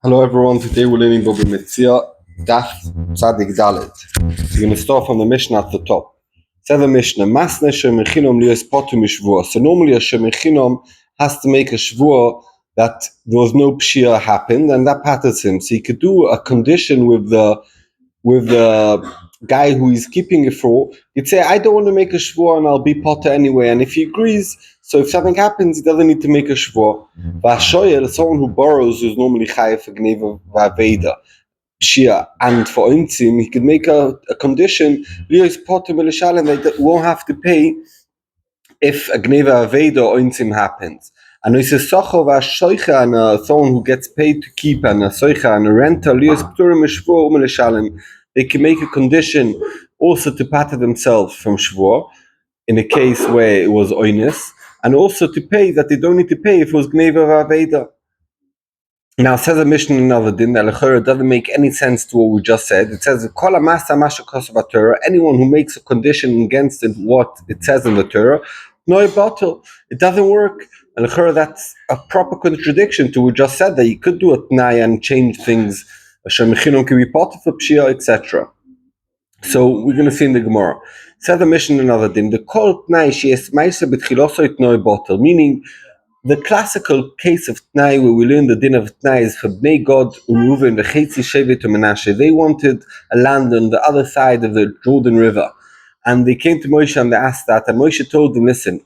Hello everyone, today we're learning about Mציעא, Daf Tzadik Dalet. We're going to start from the Mishnah at the top. Says the Mishnah, Masne shemechinom liyos potu mishvua. So normally a shemechinom has to make a shvua that there was no pshia happened, and that patters him. So he could do a condition with the guy who is keeping it for. He'd say, I don't want to make a shvua and I'll be potter anyway. And if he agrees, so if something happens, he doesn't need to make a shvua. Vashoyer, someone who borrows, is normally chayav for gneva v'aveda, pshia, and for intzim, he could make a condition, liyos potter milishalem, that won't have to pay if a gneva aveda or intzim happens. And he says, socho v'ashoicha, and someone who gets paid to keep, and a soicha, and a renter, liyos pturim mishvua u'milishalem, they can make a condition also to patter themselves from shvua, in a case where it was oinus, and also to pay that they don't need to pay if it was gneva v'aveda. Now, it says a Mishnah in another din that it doesn't make any sense to what we just said. It says, Kol hamasa masha kosav haTorah, anyone who makes a condition against what it says in the Torah, no bottle. It doesn't work. And that's a proper contradiction to what we just said, that you could do a t'nai and change things. Shemechinom can be part of a pshia, etc. So we're going to see in the Gemara. Says the Mishnah in another din, the kol t'nai she'es ma'aseh b'tchiloso it no bottle, meaning the classical case of t'nai where we learn the din of t'nai is for Bnei God, Reuven, the Chetzi Shevet to Menashe. They wanted a land on the other side of the Jordan River, and they came to Moshe and they asked that, and Moshe told them, listen,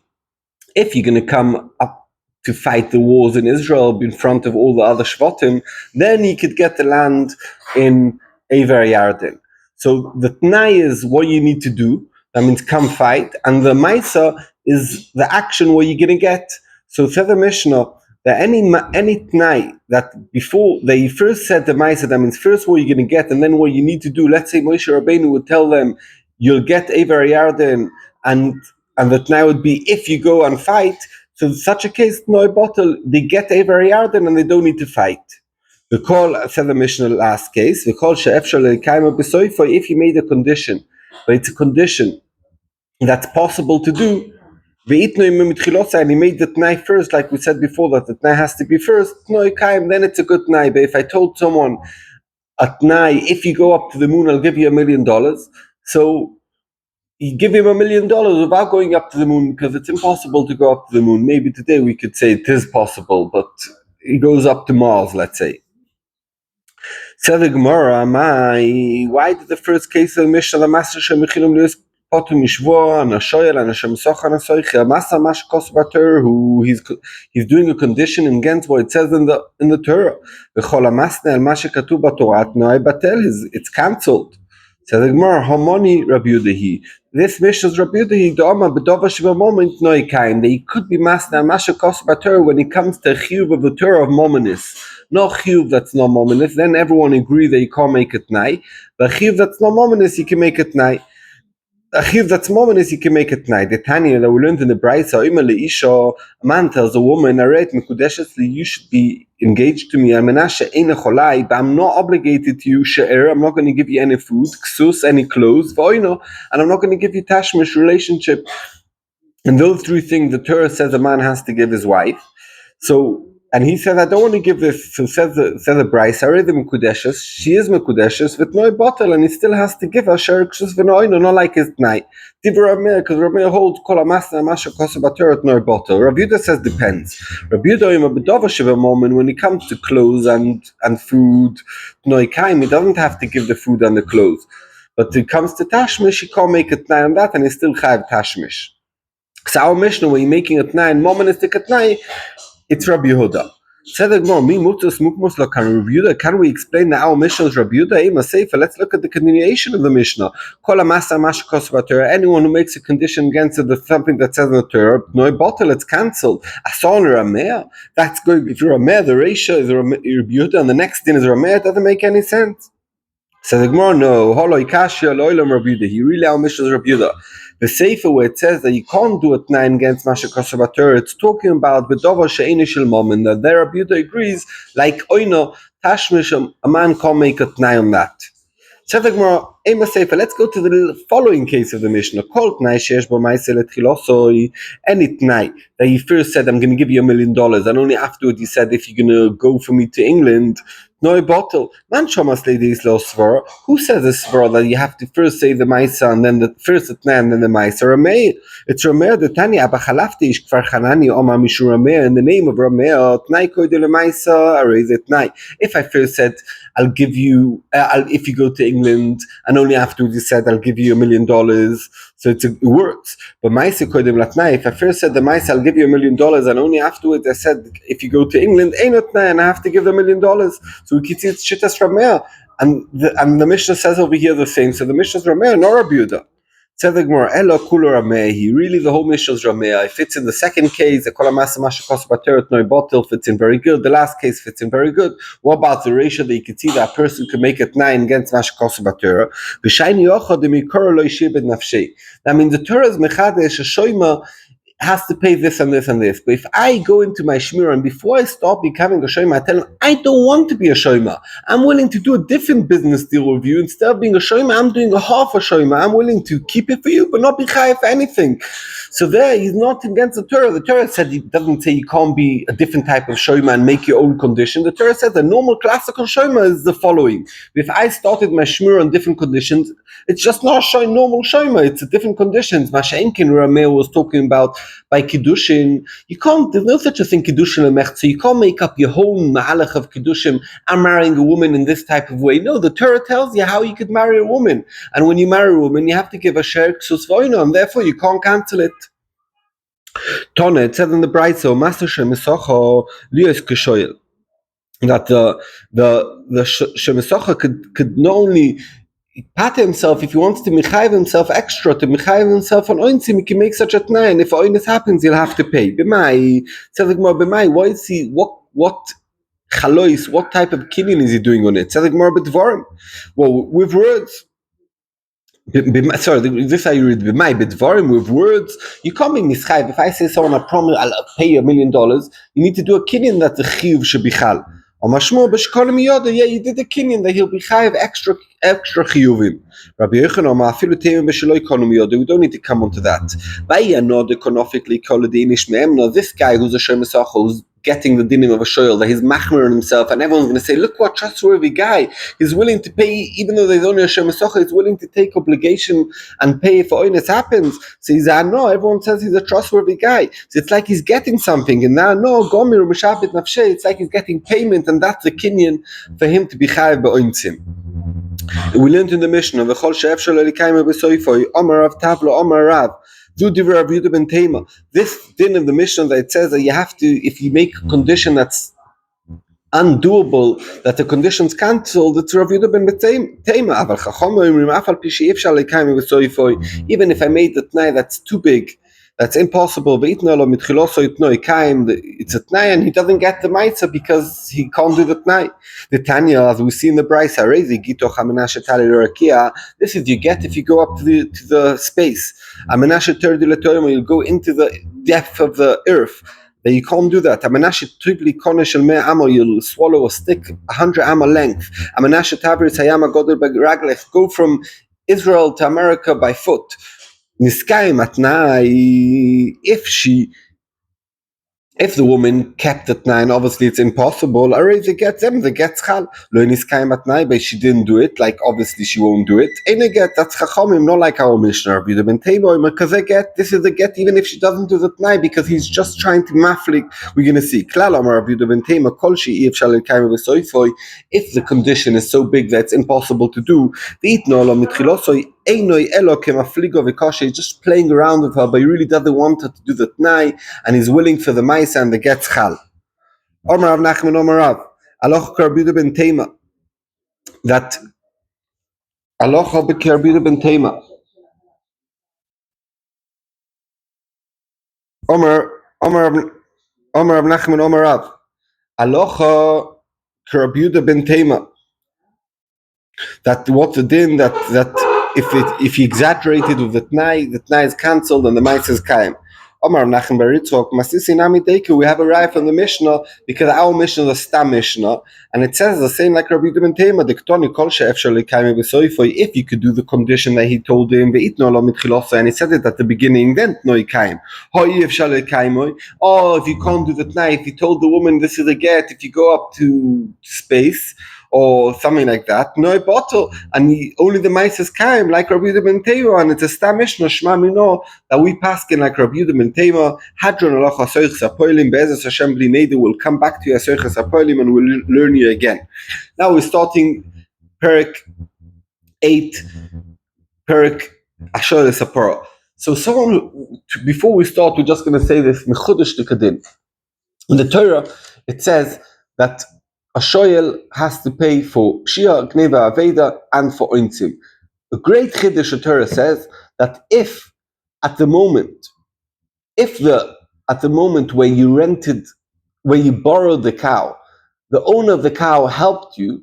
if you're going to come up to fight the wars in Israel in front of all the other Shvatim, then you could get the land in Aver Yarden. So the t'nai is what you need to do, that means come fight, and the Maisa is the action what you're going to get. So says the Mishnah that any t'nai that before they first said the Maisa, that means first what you're going to get and then what you need to do. Let's say Moshe Rabbeinu would tell them, you'll get Aver Yarden, and the t'nai would be if you go and fight. So in such a case, no bottle, they get Aver Yarden and they don't need to fight. The call, said the Mishnah last case, the call if you made a condition, but it's a condition that's possible to do, and he made the t'nai first, like we said before, that the t'nai has to be first, then it's a good t'nai. But if I told someone a t'nai, if you go up to the moon, I'll give you $1 million, so you give him $1 million without going up to the moon, because it's impossible to go up to the moon. Maybe today we could say it is possible, but he goes up to Mars, let's say. Said the Gemara, why did the first case of the Mishnah, the Master Shemichinum Lewis Potu Mishvua and a Shoyel and a Shemsoch and a Soicha, Masa Mash Kosbater, who he's doing a condition against what it says in the Torah. V'chol Masne al Mashe Katuv Batorat Noai Batel, it's cancelled. Said the Gemara, Homoni Rabbi Yudahi. This Mishnah is Rabbi Yudahi, the Omar Bedova Shiva moment Noi Kaim, that he could be Masne al Mashe Kosbater when it comes to Chiyuv of the Torah of Mominus. No chiyuv that's not mominus, then everyone agree that you can't make it t'nai. But chiyuv that's not mominus, you can make it t'nai. A chiyuv that's mominus, you can make it t'nai. The Tanya that we learned in the Brayso, a man tells a woman, you should be engaged to me. But I'm not obligated to you, she'er. I'm not going to give you any food, ksus, any clothes, and I'm not going to give you tashmish relationship. And those three things the Torah says a man has to give his wife. So, and he said, I don't want to give this. So says the Bryce, Aryeh Mekudeshes, she is Mekudeshes with no bottle, and he still has to give her Sherikshus Venoino, not like his night. Dibra Rameir, because Rameir holds Kol Amasna Masha Kosabater at no bottle. Rabbi Yudah says depends. Rabbi Yudah in a Bedova Shiva moment, when it comes to clothes and food, Noikaim, he doesn't have to give the food and the clothes. But when it comes to Tashmish, he can't make a t'nai on that, and he still chayav Tashmish. So our Mishnah, when you're making a t'nai and momentary t'nai, it's Rabbi Yehuda. Said the Gemara, "Mi mutus mukmus lo kan Rabbi Yehuda." Can we explain that our Mishnah is Rabbi Yehuda? Let's look at the continuation of the Mishnah. Kol hamasa mash kosva Torah. Anyone who makes a condition against something that says in the Torah, no bottle, it's cancelled. Asan Rameir. That's going. If you're Rameir, the Reisha is Rabbi Yehuda, and the next thing is Rameir. It doesn't make any sense. Says the Gemara, no. Holoi kashya loilam Rabbi Yehuda. He really our Mishnah is Rabbi Yehuda. The Sefer where it says that you can't do a t'nai against Masha Kosabater, it's talking about Bedova She'eni Shel Momin, that there Rabbi Yehuda agrees, like Oino, Tashmish, a man can't make a t'nai on that. So the Gemara, Ema Sefer, let's go to the following case of the Mishnah. Kol t'nai she'esh bo ma'aseh letchilosoi, any t'nai that he first said, I'm going to give you $1 million, and only afterward he said, if you're going to go for me to England, No bottle. Man shomas ladies lo svara. Who says a svara that you have to first say the Maisa and then the first Atnai and then the Maisa? Rameh. It's Rameh the Tanya Abba Chalafti Ish Kfar Chanani Oma Mishu Rameh in the name of Rameh Tnai Koide le Maisa Aryeh the Tnai. If I first said I'll give you if you go to England and only afterwards you said I'll give you $1 million, so it works. But Maisa Koide le Tnai. If I first said the Maisa I'll give you $1 million and only afterwards I said if you go to England ain't no Tnai and I have to give them $1 million. So we can see it's shittas Rameh, and the Mishnah says over here the same. So the Mishnah is Rameh, nor Rabbi Yehuda. Said the Gemara, Elo Kula Rameh. He really the whole Mishnah is Rameh. It fits in the second case. The Kol Hamasa Masha Kos Bateret Noi Botel fits in very good. The last case fits in very good. What about the ratio that you can see that a person could make it 9 against Masha Kos Bateret? V'shayni Yochad Mikor Lo Yishir Ben Nafshei. I mean the Torah is Mechadesh Shoyma has to pay this and this and this. But if I go into my shmira and before I start becoming a shoyma, I tell him, I don't want to be a shoyma. I'm willing to do a different business deal with you. Instead of being a shoyma, I'm doing a half a shoyma. I'm willing to keep it for you, but not be chayav for anything. So there, he's not against the Torah. The Torah said, it doesn't say you can't be a different type of shoyma and make your own condition. The Torah said the normal classical shoyma is the following. If I started my shmira on different conditions, it's just not a normal shoyma. It's a different conditions. Mashenkin Rameh was talking about by Kiddushin, you can't, there's no such a thing, Kiddushin al-Mechza, you can't make up your whole Ma'alach of Kiddushin, I'm marrying a woman in this type of way. No, the Torah tells you how you could marry a woman. And when you marry a woman, you have to give a Sher Ksus Voina, and therefore you can't cancel it. Tone, it said in the Bride, so Master Shemisocho Lios Keshoyel, that the Shemisocha could not only pat himself, if he wants to mechayiv himself extra, to mechayiv himself on oinsim, he can make such a t'nai, and if oinus happens, he'll have to pay. B'mai, tzedek mar b'mai, why is he, what chalois, what type of kinyan is he doing on it? Tzedek mar b'dvarim. Well, with words. Sorry, this how you read b'mai, b'dvarim, with words, you can't make mischayiv. If I say someone, I promise, I'll pay you $1 million, you need to do a kinyan that the chiyuv should be chal. Or mashmur b'shkolim yoda, yeah, you did a kinyan that he'll be chayiv extra chiyuvim. Rabbi Yochanan, afilu teimim b'sheloi kolim yoda, we don't need to come on to that. V'ayya nod economically koladinish me'emna, this guy who's a shoymesacha, who's getting the dinim of a shoyl, that he's machmer on himself, and everyone's going to say, look what trustworthy guy, he's willing to pay, even though there's only a shoymesacha, he's willing to take obligation and pay if oinus happens. So he's no, everyone says he's a trustworthy guy. So it's like he's getting something, and now no, gomir m'shabit nafshei, it's like he's getting payment, and that's the kinyan for him to be chayav ba'oinsim. We learned in the Mishnah, v'chol she'efshar lo likayma b'soifoi, Omar Rav Tavlo, Omar Rav, do divrei Rav Yehuda ben Tema. This din of the Mishnah that it says that you have to, if you make a condition that's undoable, that the condition's cancelled, it's Rav Yehuda ben Tema. Aval chacham omrim afal pi she'efshar lo likayma b'soifoi. Even if I made the t'nai that's too big, that's impossible. It's a t'nai, and he doesn't get the maitza because he can't do the t'nai. The Tanya, as we see in the Brisa, this is you get if you go up to the space. You'll go into the depth of the earth. That you can't do that. You'll swallow a stick 100 amma length. Go from Israel to America by foot. Niskayim atnai, if the woman kept at 9, obviously it's impossible. Aryeh they get chal. Lo niskayim atnai, but she didn't do it. Like obviously she won't do it. Eine get that's chachamim, not like our Mishnah. Rabbi ben Teboy, because they get this is the get even if she doesn't do the t'nai because he's just trying to maflik. We're gonna see. Klal Amar Rabbi ben Teboy kol she'if shal kayim v'soifoi. If the condition is so big that it's impossible to do, v'itno lo mitchilosoi. He's just playing around with her, but he really doesn't want her to do the t'nai, and he's willing for the maisa and the get chal. Omar Rav Nachman Omar Rav, Aloch Rabbi Yehuda ben Tema, that Aloch Rabbi Yehuda ben Tema. Omar Rav Nachman Omar Rav, Aloch Rabbi Yehuda ben Tema. That what's the din that if he exaggerated with the t'nai is cancelled and the maisa is kaim. Omar Nachem Bar Yitzchok, Masisi Nami Deiku, we have a right from the Mishnah, because our Mishnah is a Stam Mishnah, and it says the same like Rabbi Yehuda ben Tema, the Ktoni Kol She'efshar L'Kaimi B'Soifoi, if you could do the condition that he told him, Ve'itno Lo Mitchilosa, and he said it at the beginning, then no Ikaim. Hoi Efshar L'Kaimoi, oh, if you can't do the Tnai, if he told the woman this is a get, if you go up to space, or something like that, no bottle, and only the mice is kaim, like Rabbi Yehuda ben Tema, and it's a Stam Mishnah, Shema Mino, that we paskin like Rabbi Yehuda ben Tema, Hadron Alocha Soichs HaPoilim, Be'ezes Hashem Bli Neder, we'll come back to you Soichs HaPoilim, and we'll learn you again. Now we're starting Perek 8, Perek Asher Sapora. So before we start, we're just going to say this, Mechudesh Tikadin. In the Torah, it says that a shoyel has to pay for Shia, Gneva, Aveda, and for Ointzim. A great Chiddush the Torah says that if at the moment where you borrowed the cow, the owner of the cow helped you,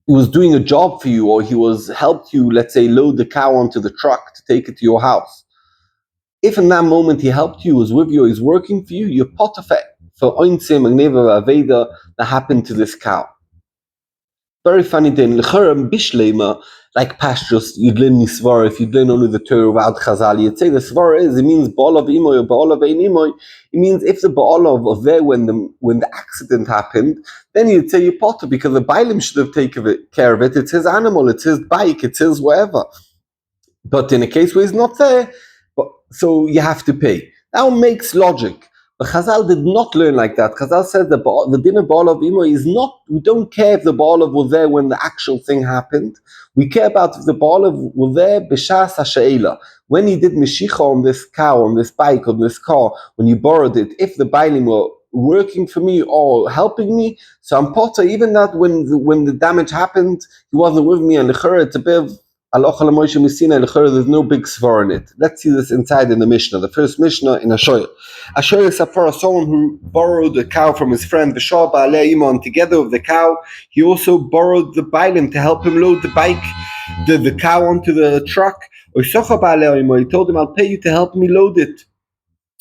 he was doing a job for you, or he helped you, let's say, load the cow onto the truck to take it to your house. If in that moment he helped you, was with you, he's working for you, you're potafek for Ointzim and Gneva Aveda that happened to this cow. Very funny thing. L'cherem bishlema, like pastures, you'd learn Svara, if you'd learn only the Torah without Chazal, you'd say the Svara it means Baal of Imoy or Baal of Ein Imoy. It means if the Baal of was there when the accident happened, then you'd say you're potter, because the Bailim should have taken care of it. It's his animal, it's his bike, it's his whatever. But in a case where he's not there, so you have to pay. That makes logic. But Chazal did not learn like that. Chazal said the din of Baal of Imo is not, we don't care if the Baal of was there when the actual thing happened. We care about if the Baal of was there b'shas ha'she'ela. When he did Meshicha on this cow, on this bike, on this car, when you borrowed it, if the Bailim were working for me or helping me, so I'm potter, even that when the damage happened, he wasn't with me, and l'chera, it's a bit of Alocha l'Moshe Messina, there's no big svar in it. Let's see this inside in the Mishnah. The first Mishnah in Ashoy. Ashoy is someone who borrowed a cow from his friend, V'shah ba'alei imon, together with the cow. He also borrowed the bailim to help him load the bike, the cow onto the truck. He told him, I'll pay you to help me load it.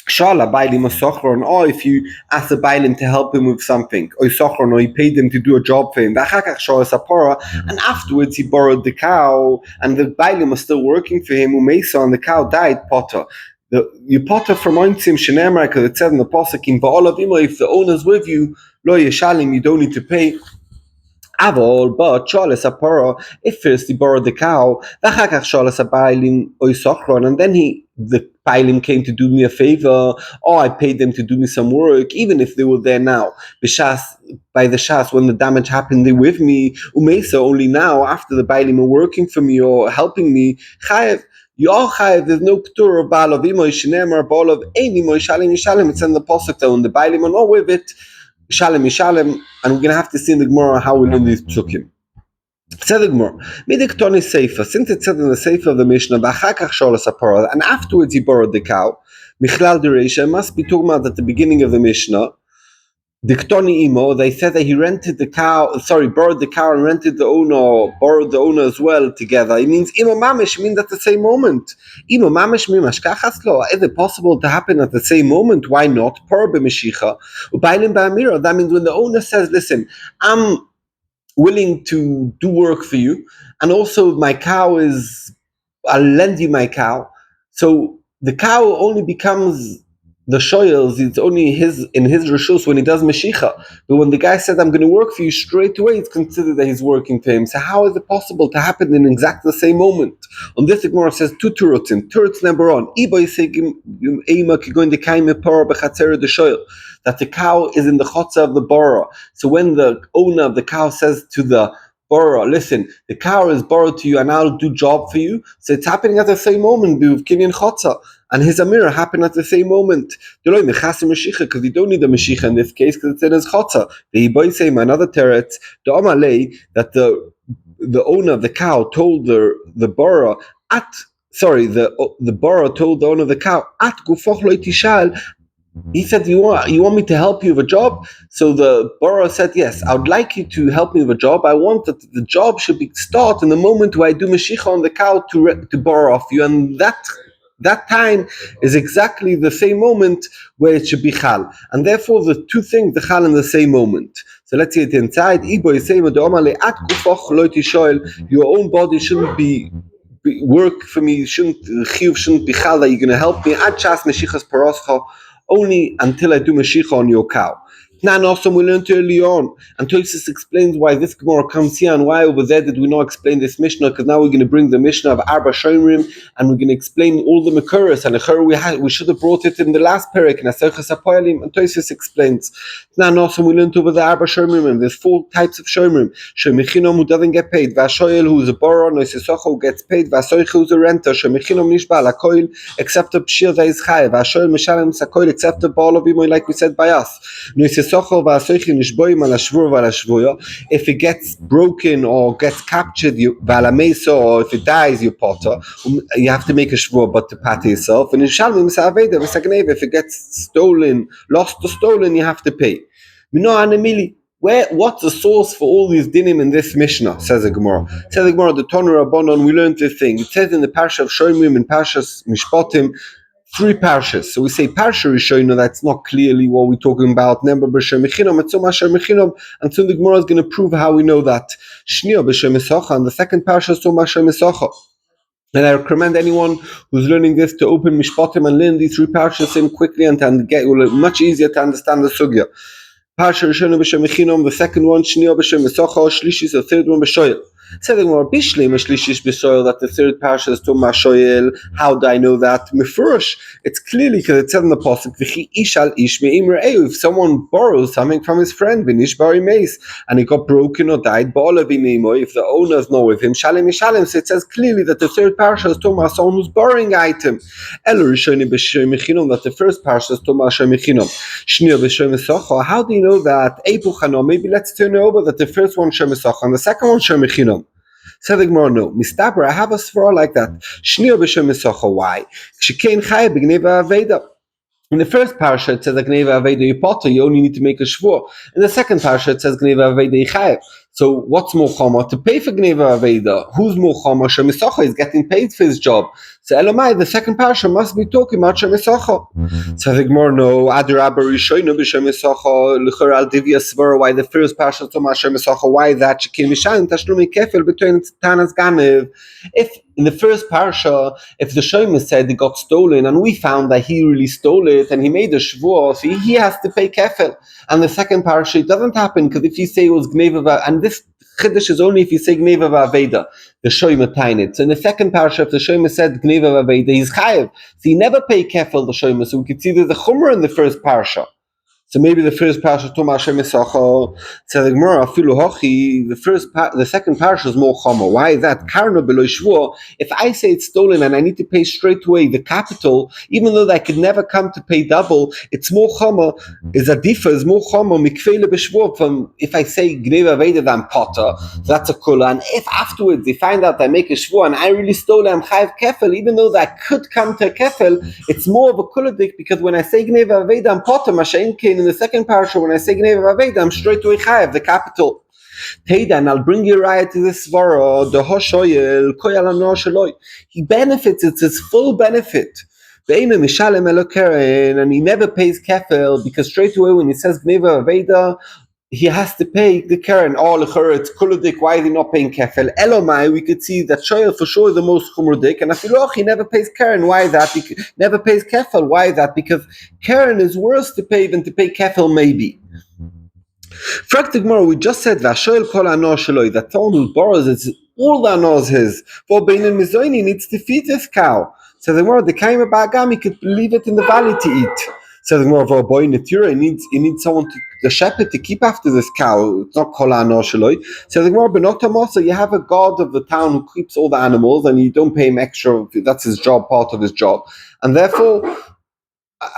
Shala bailim a sochron, or if you ask the bailim to help him with something, or sochron, or he paid them to do a job for him, and afterwards he borrowed the cow, and the bailim was still working for him, umesa, and the cow died, potter. You potter from Ointzim Shenemar, because it said in the Pasuk, in Ba'al of Imo, if the owner's with you, lo yeshalim, you don't need to pay. Avol, but Charles Apara, if first he borrowed the cow, and then the Bailim came to do me a favor, or I paid them to do me some work, even if they were there now. By the Shas, when the damage happened, they with me. Umesa, only now, after the Bailim are working for me or helping me, Chayev. There's no Ptur of Baal of Imoy, Shinemar, Baal of Ein Imoy, Shalim, Yishalim. It's in the Pasuk and the Bailim are not with it. Shalem, Yishalem, and we're going to have to see in the Gemara how we learn these psukim. Said the Gemara, Midiktoni Seifa, since it said in the Seifa of the Mishnah, B'achakach Sholas Apara, and afterwards he borrowed the cow, Michlal Dereisha, must be talking about at the beginning of the Mishnah, Diktoni Imo, they said that he rented the cow, borrowed the cow and rented the owner, borrowed the owner as well together. It means Imo Mamish, means at the same moment. Imo Mamish Mimashkachaslo, is it possible to happen at the same moment? Why not? Por b'Meshicha, Ubailim ba'Amira. That means when the owner says, listen, I'm willing to do work for you, and also my cow I'll lend you my cow. So the cow only becomes the shoyels, it's only in his reshus when he does Meshicha. But when the guy says, I'm going to work for you, straight away it's considered that he's working for him. So how is it possible to happen in exactly the same moment? On this, the Gemara says two turutzim. Turutz number one, that the cow is in the chotza of the borrower. So when the owner of the cow says to the borrower, listen, the cow is borrowed to you and I'll do job for you. So it's happening at the same moment with Kinyan Chotza. And his Amira happened at the same moment. Because you don't need a Meshicha in this case because it's in his Chotza. The Iboy say another teretz, the Omalei, that the owner of the cow told the borrower the borrower told the owner of the cow, at gufoch lo tishal. He said, you want me to help you with a job? So the borrower said, yes, I would like you to help me with a job. I want that the job should start in the moment where I do Meshicha on the cow to borrow off you. And that that time is exactly the same moment where it should be chal, and therefore the two things the chal in the same moment. So let's see it inside. Your own body shouldn't be work for me, shouldn't be chal that you're going to help me at chas meshichas paroscha, only until I do meshicha on your cow. Now, also we learned early on, and Tosis explains why this Gemara comes here and why over there did we not explain this Mishnah, because now we're going to bring the Mishnah of Arba Shomrim and we're going to explain all the Mekuras, and we should have brought it in the last parak in Aserchas HaPoyalim, and Tosis explains. Now, also we learned over the Arba Shomrim, and there's 4 types of Shomrim. Shomechinom who doesn't get paid, Vashoyel who's a borrower, Noisesocha who gets paid, Vasoich who's a renter, Shomechinom Nishbal, Akoil, except a Pshir that is Chayev, Vashoyel Meshalem Sakoil, except a ball of Imoy, like we said by us. If it gets broken or gets captured, or if it dies, you potter. You have to make a shvur, but to pay yourself. And if it gets stolen, lost or stolen, you have to pay. What's the source for all these dinim in this Mishnah? Says the Gemara. The Tonu Rabbanon, we learned this thing. It says in the Parsha of Shomrim and Parshas Mishpatim, 3 parshas. So we say Parsha Rishon, that's not clearly what we're talking about. Nemba b'Shem Mechinom, Etzom Asher Mechinom, and soon the Gemara is going to prove how we know that. Shnia b'Shem Mesocha, and the second Parsha is Etzom Asher Mesocha. And I recommend anyone who's learning this to open Mishpatim and learn these 3 parshas in quickly and get much easier to understand the sugya. Parsha Rishon b'Shem Mechinom, the second one Shnia b'Shem Mesocha, Shlishis, the third one b'Shoyel. Said more Bishlim Shlishish B'Shoyel, that the third parsha is Tum Shoyel. How do I know that? Mefurish. It's clearly because it said in the pasuk, V'chi ishal ish me'im re'eu. If someone borrows something from his friend, v'nish bari meis, and it got broken or died, ba'ala v'neimo. If the owner is not with him, shalim yishalim. So it says clearly that the third parsha is Tum someone who's borrowing item. Elo Rishoni B'Shem Mechinom, that the first parsha is Tum Shem Mechinom. Shnia B'Shem Mesocha. How do you know that? Eipuchano. Maybe let's turn it over that the first one Shem Mesocha and the second one Shem Mechinom. Said the Gemara, no. Mistaber, I have a svara like that. Shnia b'Shem Mesocha. Why? Shikein Chayev b'Gneva Aveda. In the first parasha it says that Gneva Aveda you potter, you only need to make a shvur. In the second parasha it says Gneva Aveda you chayev. So what's more chama? To pay for Gneva Aveda. Who's more chama? Shemisocha is getting paid for his job. So Elamai, the second parasha must be talking about Shemisocha. So the Gemara, no. Adrabah Rishoyno b'Shemisocha l'chor al divya svara. Why the first parasha is talking about Shemisocha? Why that? Shekin mishayin tashlumi kefil between tanas ganev. If in the first parasha, if the shomer said it got stolen and we found that he really stole it and he made a shvur, so he has to pay kefil. And the second parasha, it doesn't happen because if you say it was gneva, and this chiddush is only if you say gneva v'aveda, the shomer tainit. So in the second parasha, if the shomer said gneva v'aveda, he's chayev. So he never pay kefil the shomer. So we could see there's a chumrah in the first parasha. So maybe the first parasha Tum Hashem Mesocha. Says the Gemara, Afilu Hochi. The second parasha is more chama. Why is that? Karna below shvur. If I say it's stolen and I need to pay straight away the capital, even though I could never come to pay double, it's more chama. Is adifa is more chama mikfele b'shvur. From if I say gneva veda than potter, that's a kula. And if afterwards they find out I make a shvur and I really stole it, I'm chayiv kefel. Even though that could come to a kefel, it's more of a kuladik because when I say gneva veda and potter, mashain in the second parasha, when I say Gneva Aveda, I'm straight to Chayev, the capital. Teida, and I'll bring you right to this svara, the Hoshoyel, Koyal Ano Shaloi. He benefits, it's his full benefit. And he never pays kefil because straight away when he says Gneva Aveda, he has to pay the keren. All it's kuludik. Why is he not paying kefil? Elomai, we could see that shoyel for sure is the most chumrudik, and afiloch he never pays keren. Why is that? He never pays kefil. Why is that? Because keren is worse to pay than to pay kefil. Maybe. Frak the Gemara, we just said vashoyel kol ano shaloi. That someone who borrows is all the anos his. For beinin mizoini needs to feed his cow. So the Gemara, the kaima ba'agam, he could leave it in the valley to eat. So the Gemara, for a boy natura, he needs someone the shepherd to keep after this cow. It's not kol ano shaloi. So the Gemara, benotam, you have a god of the town who keeps all the animals, and you don't pay him extra. That's his job, part of his job, and therefore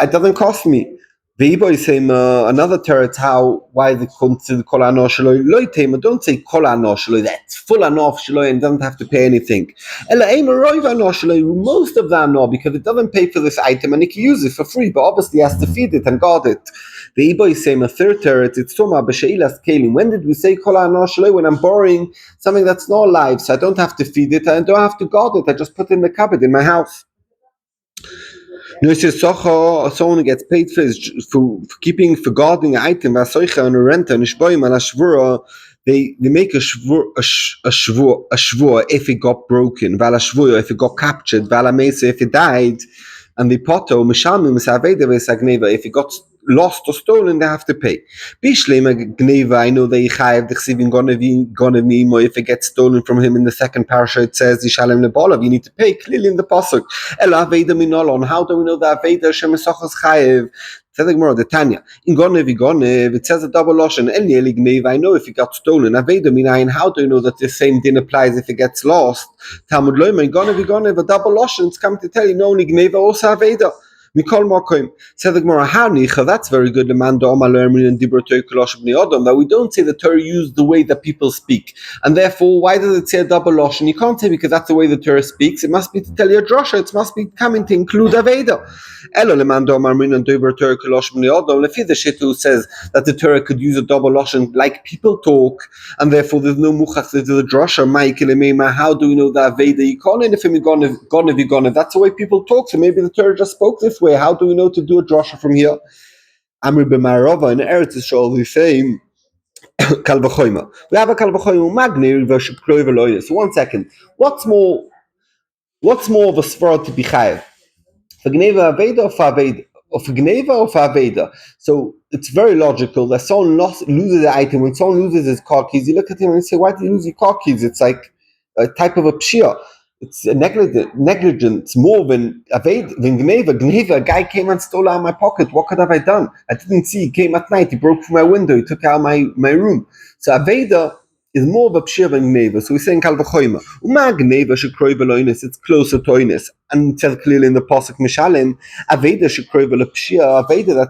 it doesn't cost me. The Ibo is saying another terrace why they consider kol ano shaloi loitema. Don't say kol ano shaloi. That's full ano shaloi and doesn't have to pay anything. Ela ema roiv ano shaloi. Most of that no, because it doesn't pay for this item and he can use it for free, but obviously he has to feed it and guard it. The Ibo is saying a third terrace. It's toma b'sheilas kelim. When did we say kol ano shaloi? When I'm borrowing something that's not alive, so I don't have to feed it, I don't have to guard it. I just put it in the cupboard in my house. No, it's just someone who gets paid for guarding an item, on a rent and they make a shvur if it got broken, if it got captured, if it died, and the poto if it got lost or stolen, they have to pay. Bishlema gneva, I know they chayev the chsivin gonavi if it gets stolen from him in the second parasha, it says yishalem lebolav, you need to pay, clearly in the pasuk. Ela aveda minolon, how do we know that aveda shemesochas chayev? Says the Gemara, the Tanya. In gonev, it says a double lashon. El nieli gneva, I know if it got stolen. Aveda minayin, how do you know that the same din applies if it gets lost? Talmud loyma, in gonev, a double lashon. It's coming to tell you, no only gneva, also aveda. Mikol Makoim. Said the Gemara, Hanicha, that's very good. That we don't say the Torah used the way that people speak. And therefore, why does it say a double lashon? You can't say because that's the way the Torah speaks. It must be to tell you a drasha. It must be coming to include Aveda. Elo lemando marmin and Dibur Torah kolosh b'nei Adam. Lefi the Shitu says that the Torah could use a double lashon like people talk, and therefore there's no muchach to the drasha. How do we know that Aveda? You can't if you gonna. That's the way people talk. So maybe the Torah just spoke this way. How do we know to do a drasha from here? Amri b'Marava in Eretz Yisrael we say kal v'choima. We have a kal v'choima magnir v'shekroy v'loyes. So 1 second. What's more of a svara to be chayav? For gneva aveda or for aveda? Or for gneva or for aveda? So it's very logical that someone loses the item. When someone loses his car keys, you look at him and say, why did you lose your car keys? It's like a type of a pshia. It's a negligence more than gneva. Gneva, a guy came and stole out of my pocket. What could have I done? I didn't see. He came at night. He broke through my window. He took out my room. So aveda is more of a pshia than gneva. So we're saying kal v'choima. Uma gneva shekroy v'loines. It's closer to oines. And it says clearly in the pasuk mishalim, aveda shekroy v'lepshia. Aveda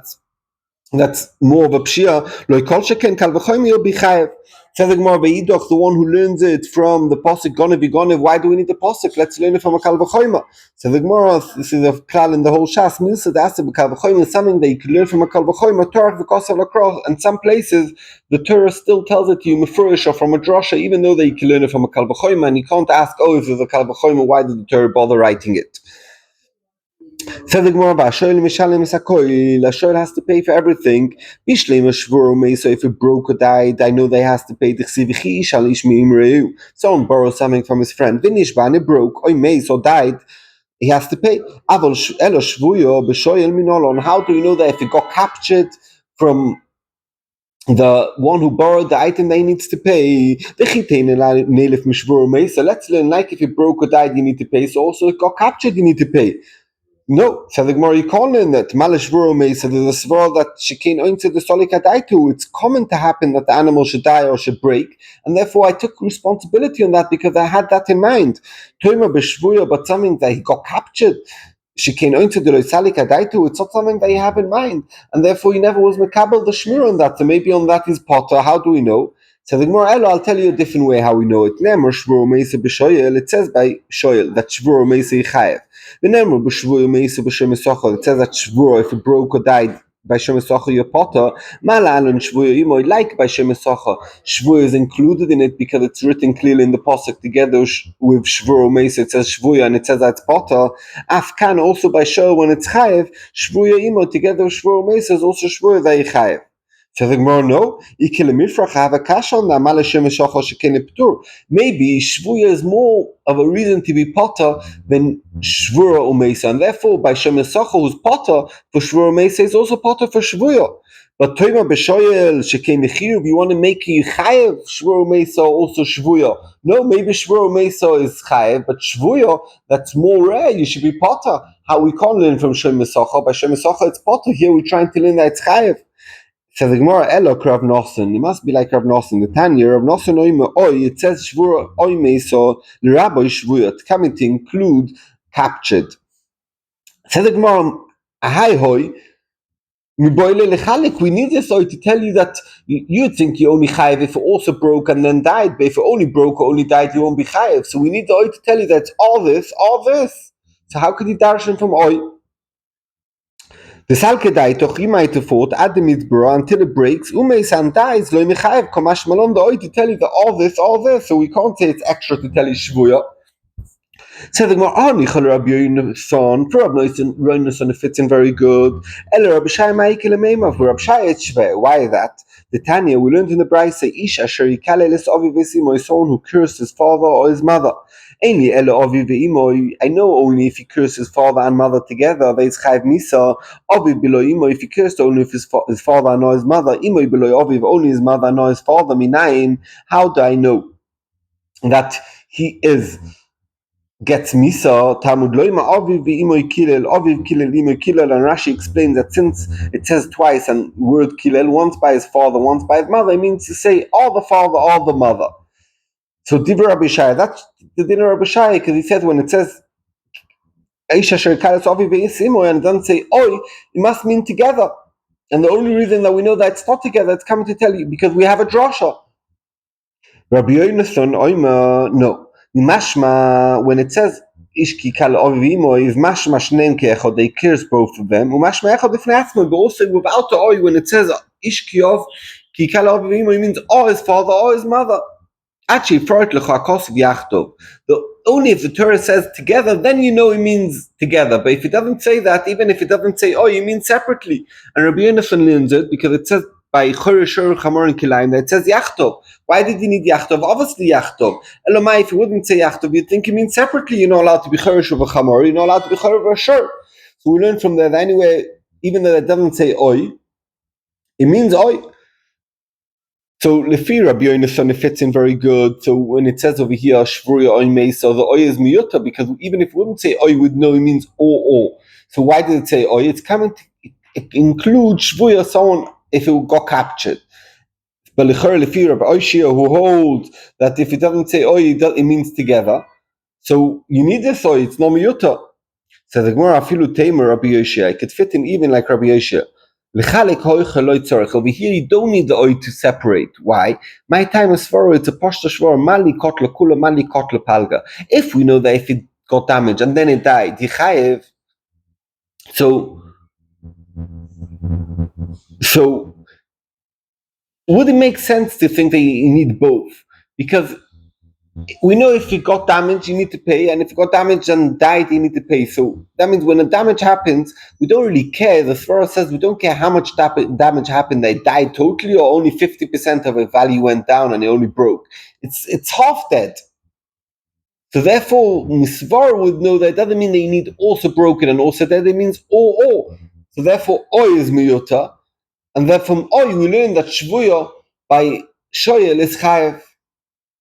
that's more of a pshia. Lo kol sheken kal v'choima you'll be chayev. Says the Gemara, the one who learns it from the pasuk gonev. Why do we need the pasuk? Let's learn it from a kal v'choima. Says the Gemara, this is a klal in the whole shas. Milsa dasa b'kal v'choima is something that you can learn from a kal v'choima. Torah v'kosav lakroch. And some places the Torah still tells it to you mefurish or from a drasha, even though that you can learn it from a kal v'choima. And you can't ask, if there's a kal v'choima, why did the Torah bother writing it? Says the Gemara, Shoel has to pay for everything. So if it broke or died, I know they has to pay. Someone borrows something from his friend. It broke, or died, he has to pay. How do you know that if it got captured from the one who borrowed the item that he needs to pay? So let's learn like if it broke or died, you need to pay. So also if it got captured, you need to pay. No, so the Gemara, you can't learn that. Malashvuro Mesa, there's a svara that shekin into the solikadaitu. It's common to happen that the animal should die or should break, and therefore I took responsibility on that because I had that in mind. Toima b'shvuya, but something that he got captured. Shekin into the solikadaitu. It's not something that you have in mind, and therefore he never was mekabel the shmir on that. So maybe on that is potter. How do we know? So the Gemara, I'll tell you a different way how we know it. It says by shoyel that shvuro meisa yichayev. It says that shvuro, if it broke or died by shemesocha your potter, malalan shvuro like by shemesocha. Shvuro is included in it because it's written clearly in the pasuk together with shvuro meisa. It says shvuro and it says that it's potter. Afkan also by shoyel when it's chayev. Shvuro imo together with shvuro meisa is also shvuro that yichayev. So the Gemara, no, have a kasha on that. Maybe shvuya is more of a reason to be potter than shvura umeisa, and therefore by shemesacha who's potter for shvura umeisa is also potter for shvuya. But toima b'shoyel shekein nechiyuv, you want to make you chayev shvura umeisa also shvuya. No, maybe shvura umeisa is chayev, but shvuya that's more rare. You should be potter. How we can't learn from shemesacha? By shemesacha it's potter. Here we're trying to learn that it's chayev. So the Gemara, Elo Rav Nosson, it must be like Rav Nosson. The Tanya, Rav Nosson oime oi, it says shvura oime, so the rabbi shvura, coming to include captured. So the Gemara, ahai hoi, miboile lechalik, we need this oi to tell you that you think you only chayev if it also broke and then died, but if it only broke or only died, you won't be chayev. So we need the oi to tell you that it's all this. So how could you darshan from oi? The salkedai tochimai to fort at the midbra until it breaks. Umeisan dies lo mechayev kamash malon the oi to tell you that all this. So we can't say it's extra to tell you shvuya. So the Gemara, Rabbi Yonason, for Rabbi Yonason, it fits in very good. Rabbi Shai Ma'ikele Meima, for Rabbi Shai it's Shveh. Why that? The Tanya, we learned in the Brayse, Ish Asher Yikale Les Avi V'Simo, someone who cursed his father or his mother. Ainly Elo Avi V'Imo, I know only if he cursed his father and mother together, Veis Chayv Misa, Avi Below Imo, if he cursed only if his father and his mother, Imo Below Avi, only his mother and his father, Minayin, how do I know that he gets misa? Talmud loima aviv v'imoy kilel, aviv kilel, imoy kilel, and Rashi explains that since it says twice and word kilel, once by his father, once by his mother, it means to say all the father, all the mother. So Divrei Rabbi Shai, that's the din of Rabbi Shai, because he said when it says Aisha Asher Kalas Aviv v'Imoy and it doesn't say oy, it must mean together. And the only reason that we know that it's not together, it's coming to tell you because we have a drasha. Rabbi Yonason oima, no. Mashma, when it says Ishki Kal Ovimo, is Mashma Shneim Keechod, they curse both of them. Mashma Echod B'fnei Atzmo, but also without the oy, when it says Ishki of Ki Kal Ovimo, it means or his father or his mother. Actually, only if the Torah says together, then you know it means together. But if it doesn't say that, even if it doesn't say it means separately. And Rabbi Yonason learns it because it says by Choreshur Chamor and Kilayim that it says Yachtov. Why did you need Yachtov? Obviously Yachtov. Elamai, if you wouldn't say Yachtov, you'd think it means separately. You're not allowed to be Choreshur Chamor. You're not allowed to be Choreshur. So we learn from that anyway, even though it doesn't say Oy, it means Oy. So Lefi Rabbi Yonason, it fits in very good. So when it says over here Shvuya Oy Meisa, the Oy is Miyuta, because even if we wouldn't say Oy, we'd know it means O. So why did it say Oy? It's coming to it includes Shvuya, someone if it got captured. But Lefi Rabbi Oshia, who holds that if it doesn't say Oy, it means together. So you need this Oy, it's no Miyuta. So the Gemara Afilu Tamer Rabbi Yoshia, it could fit in even like Rabbi Yoshia. Over here you don't need the oil to separate. Why? My time is for it's a pashta shvar mali kotla kula mali kotla palga. If we know that if it got damaged and then it died, yichayev. So would it make sense to think that you need both? Because we know if it got damaged, you need to pay, and if it got damaged and died, you need to pay. So that means when a damage happens, we don't really care. The Svara says we don't care how much damage happened. They died totally, or only 50% of the value went down and it only broke. It's half dead. So therefore, Misvara would know that doesn't mean that you need also broken and also dead. It means or. So therefore, oy is miyota, and then from oy we learn that shvuya by shoyel is chayev.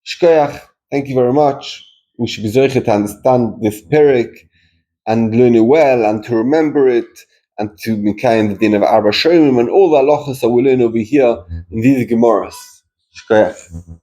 Shkoyach. Thank you very much. We should be zoche to understand this perek and learn it well and to remember it and to mekayem the din of Arba Shomim and all the halachos that we learn over here in these Gemaras. Shkoyach.